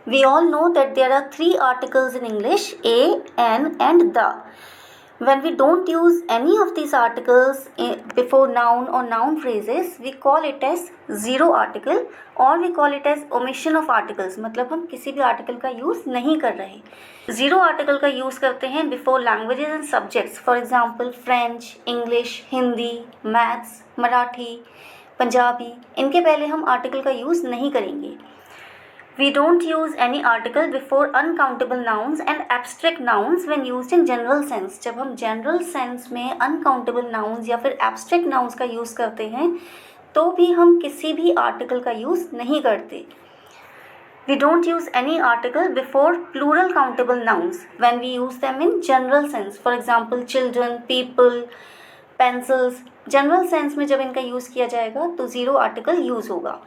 We all know that there are three articles in English: a, an, and the. When we don't use any of these articles before noun or noun phrases, we call it as zero article or we call it as omission of articles. मतलब हम किसी भी article का use नहीं कर रहे। Zero article का use करते हैं before languages and subjects, for example French, English, Hindi, maths, Marathi, Punjabi. इनके पहले हम आर्टिकल का यूज़ नहीं करेंगे। We don't use any article before uncountable nouns and abstract nouns when used in general sense. जब हम general sense में uncountable nouns या फिर abstract nouns का use करते हैं तो भी हम किसी भी article का use नहीं करते. We don't use any article before plural countable nouns when we use them in general sense. For example, children, people, pencils. General sense में जब इनका use किया जाएगा तो zero article use होगा.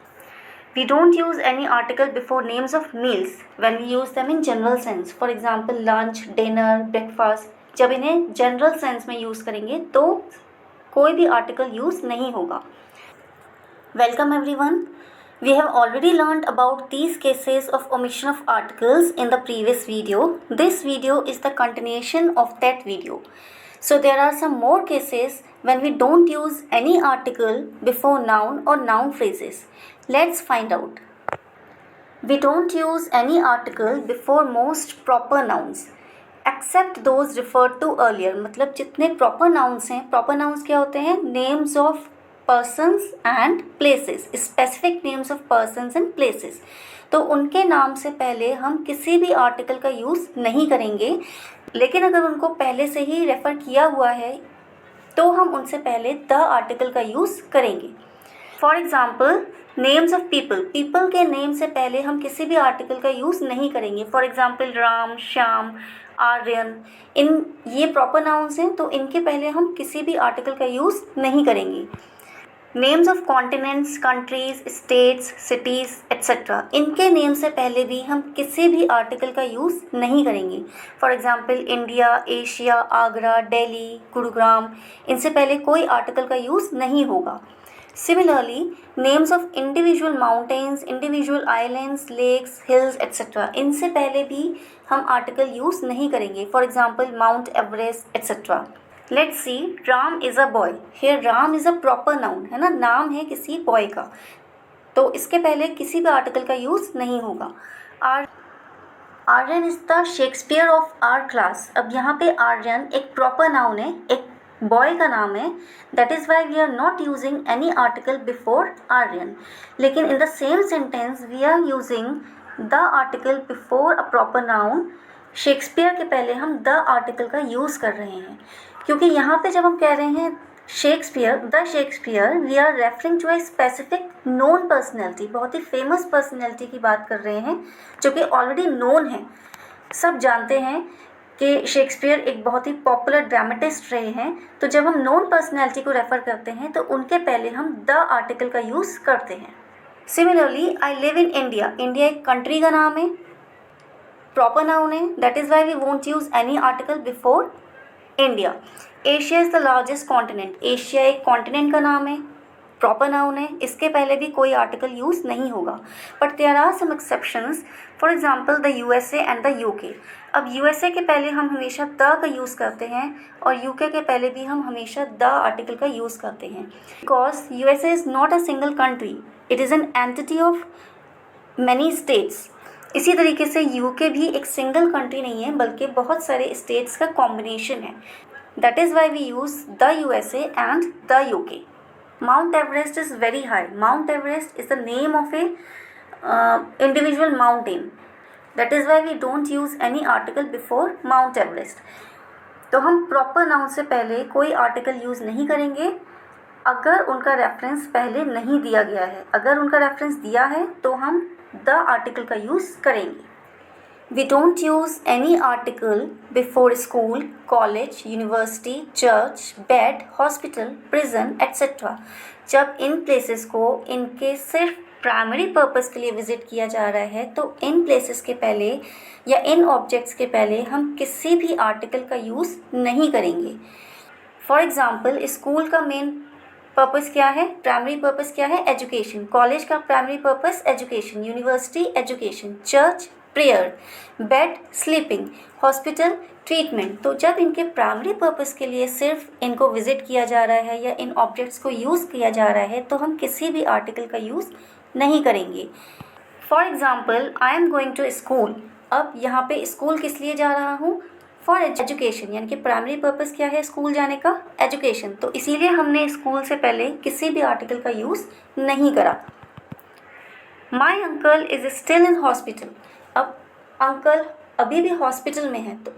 We don't use any article before names of meals when we use them in general sense. For example, lunch, dinner, breakfast. जब इन्हें general sense में use करेंगे तो कोई भी article use नहीं होगा. Welcome everyone. We have already learned about these cases of omission of articles in the previous video. This video is the continuation of that video. So there are some more cases when we don't use any article before noun or noun phrases. Let's find out. We don't use any article before most proper nouns except those referred to earlier. मतलब जितने proper nouns हैं, proper nouns क्या होते हैं? Names of persons and places, specific names of persons and places. तो उनके नाम से पहले हम किसी भी आर्टिकल का यूज़ नहीं करेंगे, लेकिन अगर उनको पहले से ही रेफ़र किया हुआ है तो हम उनसे पहले द आर्टिकल का यूज़ करेंगे. For example, names of people. People के नेम से पहले हम किसी भी आर्टिकल का यूज़ नहीं करेंगे. For example, Ram, Shyam, Aryan. ये प्रॉपर नाउन्स हैं तो इनके पहले हम किसी भी आर्टिकल का यूज़ नहीं करेंगे. Names of continents, countries, states, cities etcetera. इनके नेम से पहले भी हम किसी भी आर्टिकल का यूज़ नहीं करेंगे. For example, India, Asia, Agra, Delhi, Gurugram. इनसे पहले कोई आर्टिकल का यूज़ नहीं होगा. Similarly, names of individual mountains, individual islands, lakes, hills, etc. इनसे पहले भी हम article use नहीं करेंगे. For example, Mount Everest, etc. Let's see, Ram is a boy. Here Ram is a proper noun, है ना, नाम है किसी boy का, तो इसके पहले किसी भी article का use नहीं होगा. Aryan is the Shakespeare of our class. अब यहाँ पे आर्यन एक प्रॉपर नाउन है, एक बॉय का नाम है. That is why we are not using any article before Aryan. लेकिन in the same sentence we are using the article before a proper noun. Shakespeare के पहले हम द आर्टिकल का यूज़ कर रहे हैं, क्योंकि यहाँ पे जब हम कह रहे हैं Shakespeare, the Shakespeare, we are referring to a specific known personality. बहुत ही फेमस पर्सनैलिटी की बात कर रहे हैं जो कि ऑलरेडी नोन है. सब जानते हैं कि शेक्सपियर एक बहुत ही पॉपुलर ड्रामेटिस्ट रहे हैं. तो जब हम नोन पर्सनैलिटी को रेफ़र करते हैं तो उनके पहले हम द आर्टिकल का यूज़ करते हैं. Similarly, I live in India. India एक कंट्री का नाम है, प्रॉपर नाउन है. That is why we won't use any article before India. Asia is the largest continent. Asia एक कॉन्टिनेंट का नाम है, प्रॉपर नाउन है. इसके पहले भी कोई आर्टिकल यूज़ नहीं होगा. But there are some exceptions. For example, the USA and the UK. अब यूएसए के पहले हम हमेशा द का यूज़ करते हैं और यूके के पहले भी हम हमेशा द आर्टिकल का यूज़ करते हैं, because USA is not a single country, it is an entity of many states. इसी तरीके से यूके भी एक सिंगल कंट्री नहीं है बल्कि बहुत सारे स्टेट्स का कॉम्बिनेशन है. That is why we use the USA and the UK. Mount Everest is very high. Mount Everest is the name of a individual mountain. That is why we don't use any article before Mount Everest. तो हम proper noun से पहले कोई article use नहीं करेंगे अगर उनका reference पहले नहीं दिया गया है. अगर उनका reference दिया है तो हम the article का use करेंगे. We don't use any article before school, college, university, church, bed, hospital, prison, etc. जब इन places को इनके सिर्फ प्राइमरी पर्पस के लिए विज़िट किया जा रहा है तो इन प्लेसेस के पहले या इन ऑब्जेक्ट्स के पहले हम किसी भी आर्टिकल का यूज़ नहीं करेंगे. फॉर एग्ज़ाम्पल, स्कूल का मेन पर्पस क्या है, प्राइमरी पर्पस क्या है, एजुकेशन. कॉलेज का primary purpose education, university education, church prayer, bed sleeping, hospital treatment. तो जब इनके प्राइमरी पर्पस के लिए सिर्फ इनको विजिट किया जा रहा है या इन ऑब्जेक्ट्स को यूज़ किया जा रहा है तो हम किसी भी आर्टिकल का यूज़ नहीं करेंगे। For example, I am going to school. अब यहाँ पे स्कूल किस लिए जा रहा हूँ? फॉर एजुकेशन, यानी कि प्राइमरी पर्पस क्या है स्कूल जाने का? एजुकेशन। तो इसीलिए हमने स्कूल से पहले किसी भी आर्टिकल का यूज़ नहीं करा। My uncle is still in hospital. अब अंकल अभी भी हॉस्पिटल में है, तो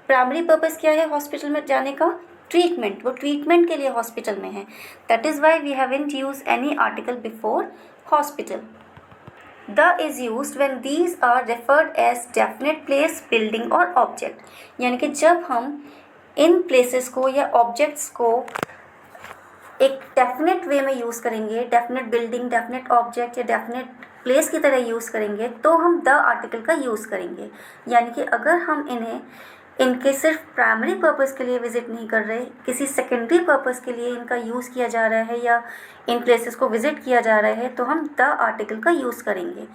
प्राइमरी पर्पस क्या है हॉस्पिटल में जाने का? ट्रीटमेंट। वो ट्रीटमेंट के लिए हॉस्पिटल में है। That is why we haven't use any article before hospital. The is used when these are referred as definite place, building और object। यानी कि जब हम इन places को या objects को एक definite way में यूज़ करेंगे, definite building, definite object या definite place की तरह यूज़ करेंगे तो हम the आर्टिकल का यूज़ करेंगे। यानी कि अगर हम इन्हें इनके सिर्फ प्राइमरी पर्पस के लिए विज़िट नहीं कर रहे, किसी सेकेंडरी पर्पस के लिए इनका यूज़ किया जा रहा है या इन प्लेसेस को विज़िट किया जा रहा है तो हम द आर्टिकल का यूज़ करेंगे।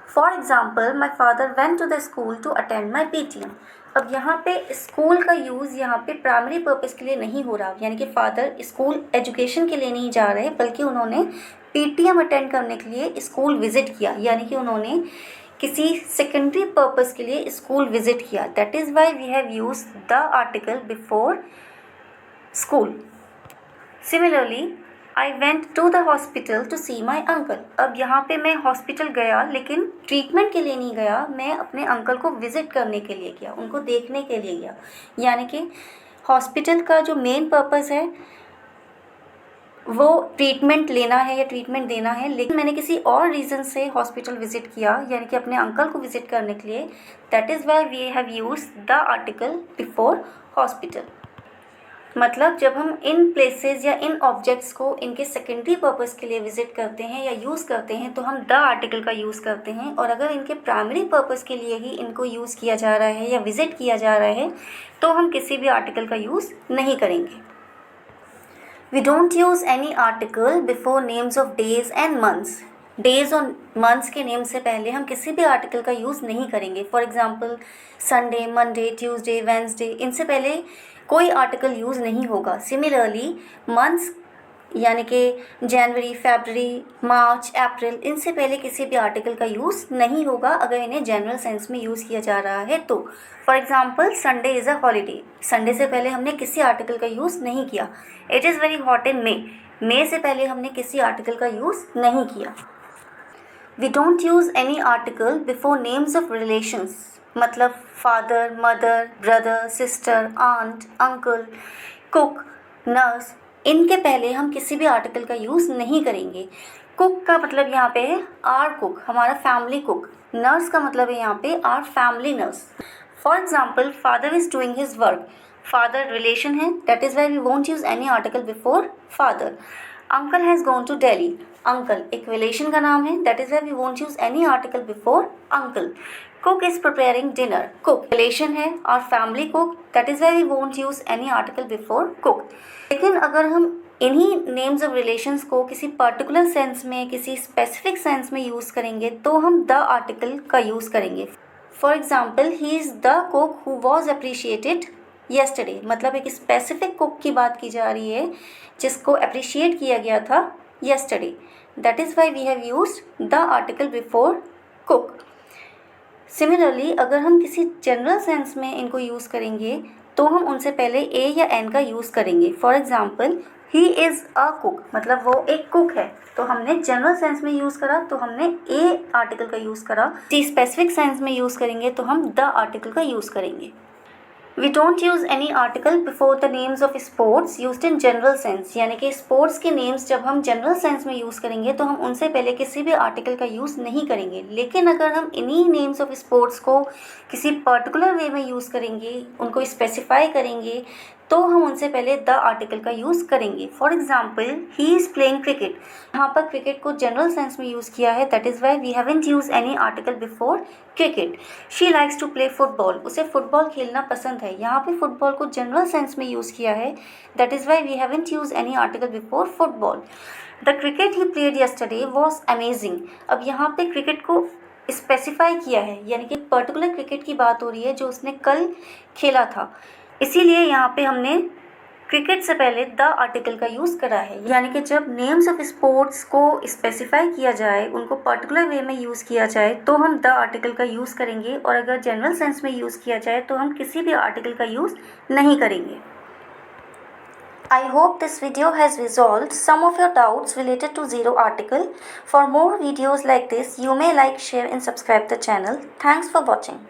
For example, my father went to the school to attend my PTM। अब यहाँ पे स्कूल का यूज़ यहाँ पे प्राइमरी पर्पस के लिए नहीं हो रहा, यानी कि फ़ादर स्कूल एजुकेशन के लिए नहीं जा रहे बल्कि उन्होंने PTM अटेंड करने के लिए स्कूल विज़िट किया, यानी कि उन्होंने किसी सेकेंडरी पर्पस के लिए स्कूल विजिट किया। That is why we have use the article before school. Similarly, I went to the hospital to see my uncle. अब यहाँ पे मैं हॉस्पिटल गया लेकिन ट्रीटमेंट के लिए नहीं गया, मैं अपने अंकल को विजिट करने के लिए गया, उनको देखने के लिए गया। यानी कि हॉस्पिटल का जो मेन पर्पस है वो ट्रीटमेंट लेना है या ट्रीटमेंट देना है, लेकिन मैंने किसी और रीज़न से हॉस्पिटल विज़िट किया, यानी कि अपने अंकल को विज़िट करने के लिए। That is why we have use the article before hospital. मतलब जब हम इन प्लेसेस या इन ऑब्जेक्ट्स को इनके सेकेंडरी पर्पस के लिए विज़िट करते हैं या यूज़ करते हैं तो हम द आर्टिकल का यूज़ करते हैं, और अगर इनके प्राइमरी पर्पस के लिए ही इनको यूज़ किया जा रहा है या विज़िट किया जा रहा है तो हम किसी भी आर्टिकल का यूज़ नहीं करेंगे। We don't use any article before names of days and months। Days और मंथ्स के नेम से पहले हम किसी भी आर्टिकल का यूज़ नहीं करेंगे। For example, Sunday, Monday, Tuesday, Wednesday, इनसे पहले कोई आर्टिकल यूज़ नहीं होगा। सिमिलरली, मंथ्स यानी कि जनवरी, फरवरी, मार्च, अप्रैल, इनसे पहले किसी भी आर्टिकल का यूज़ नहीं होगा अगर इन्हें जनरल सेंस में यूज़ किया जा रहा है तो। For example, Sunday is a holiday. Sunday से पहले हमने किसी आर्टिकल का यूज़ नहीं किया। It is very hot in May से पहले हमने किसी आर्टिकल का यूज़ नहीं किया। We don't use any article before names of relations. मतलब father, mother, brother, sister, aunt, uncle, cook, nurse, इनके पहले हम किसी भी आर्टिकल का यूज़ नहीं करेंगे। कुक का मतलब यहाँ पे है आर कुक, हमारा फैमिली कुक। नर्स का मतलब है यहाँ पे our family nurse. For example, father is doing his work. Father relation है, that is why we won't use any article before father. Uncle has gone to Delhi. Uncle एक relation का नाम है, that is why we won't use any article before uncle. Cook is preparing dinner. Cook relation है और family cook, that is why we won't use any article before cook. लेकिन अगर हम इन्हीं नेम्स ऑफ रिलेशंस को किसी particular sense में, किसी स्पेसिफिक सेंस में यूज़ करेंगे तो हम द आर्टिकल का यूज़ करेंगे। For example, he is the cook who was appreciated yesterday. मतलब एक स्पेसिफिक कुक की बात की जा रही है जिसको अप्रिशिएट किया गया था yesterday. That is why we have used the article before cook. Similarly, अगर हम किसी जनरल सेंस में इनको यूज़ करेंगे तो हम उनसे पहले ए या एन का यूज़ करेंगे। For example, he is a cook, मतलब वो एक कुक है, तो हमने जनरल सेंस में यूज़ करा तो हमने ए आर्टिकल का यूज़ करा। किसी स्पेसिफिक सेंस में यूज़ करेंगे तो हम द आर्टिकल का यूज़ करेंगे। We don't use any article before the names of sports used in general sense। यानी कि स्पोर्ट्स के नेम्स जब हम जनरल सेंस में यूज़ करेंगे तो हम उनसे पहले किसी भी आर्टिकल का यूज़ नहीं करेंगे। लेकिन अगर हम इन्हीं नेम्स ऑफ स्पोर्ट्स को किसी पर्टिकुलर वे में यूज़ करेंगे, उनको स्पेसिफाई करेंगे, तो हम उनसे पहले द आर्टिकल का यूज़ करेंगे। For example, he is playing cricket. यहाँ पर क्रिकेट को जनरल सेंस में यूज़ किया है, that is why we haven't use any article before cricket. She likes to play football. उसे फुटबॉल खेलना पसंद है। यहाँ पे फुटबॉल को जनरल सेंस में यूज़ किया है, that is why we haven't use any article before football. The cricket he played yesterday was amazing. अब यहाँ पे क्रिकेट को स्पेसिफाई किया है, यानी कि पर्टिकुलर क्रिकेट की बात हो रही है जो उसने कल खेला था, इसीलिए यहाँ पे हमने क्रिकेट से पहले द आर्टिकल का यूज़ करा है। यानी कि जब नेम्स ऑफ स्पोर्ट्स को स्पेसिफाई किया जाए, उनको पर्टिकुलर वे में यूज़ किया जाए तो हम द आर्टिकल का यूज़ करेंगे, और अगर जनरल सेंस में यूज़ किया जाए तो हम किसी भी आर्टिकल का यूज़ नहीं करेंगे। I hope this video has resolved some of your doubts related to zero article. For more videos like this, you may like, share and subscribe the channel. Thanks for watching.